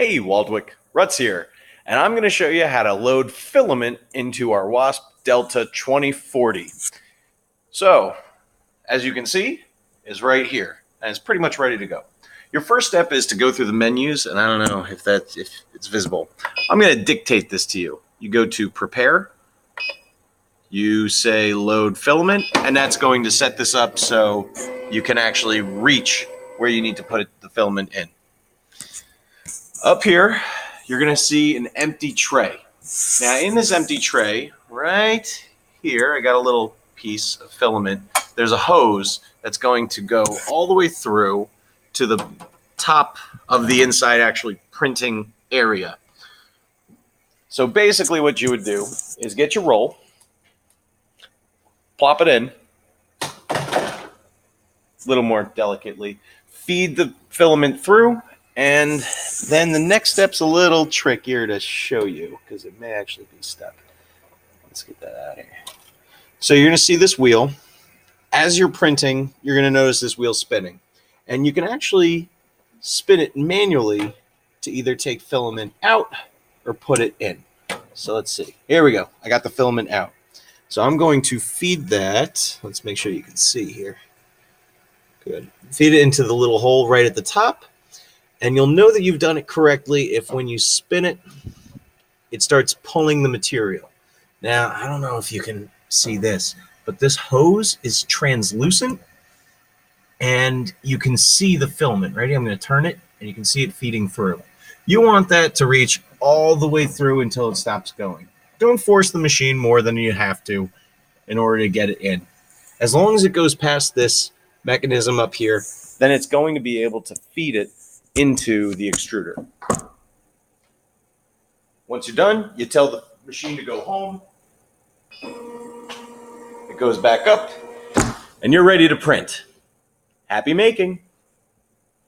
Hey Waldwick, Ruts here, and I'm going to show you how to load filament into our Wasp Delta 2040. So, as you can see, is right here, and it's pretty much ready to go. Your first step is to go through the menus, and I don't know if it's visible. I'm going to dictate this to you. You go to Prepare, you say Load Filament, and that's going to set this up so you can actually reach where you need to put the filament in. Up here, you're going to see an empty tray. Now, in this empty tray, right here, I got a little piece of filament. There's a hose that's going to go all the way through to the top of the inside actually printing area. So basically what you would do is get your roll, plop it in, a little more delicately, feed the filament through, and then the next step's a little trickier to show you because it may actually be stuck. Let's get that out of here. So you're going to see this wheel. As you're printing, you're going to notice this wheel spinning. And you can actually spin it manually to either take filament out or put it in. So let's see. Here we go. I got the filament out. So I'm going to feed that. Let's make sure you can see here. Good. Feed it into the little hole right at the top. And you'll know that you've done it correctly if when you spin it, it starts pulling the material. Now, I don't know if you can see this, but this hose is translucent and you can see the filament. Right? I'm going to turn it and you can see it feeding through. You want that to reach all the way through until it stops going. Don't force the machine more than you have to in order to get it in. As long as it goes past this mechanism up here, then it's going to be able to feed it into the extruder. Once you're done, you tell the machine to go home. It goes back up, and you're ready to print. Happy making!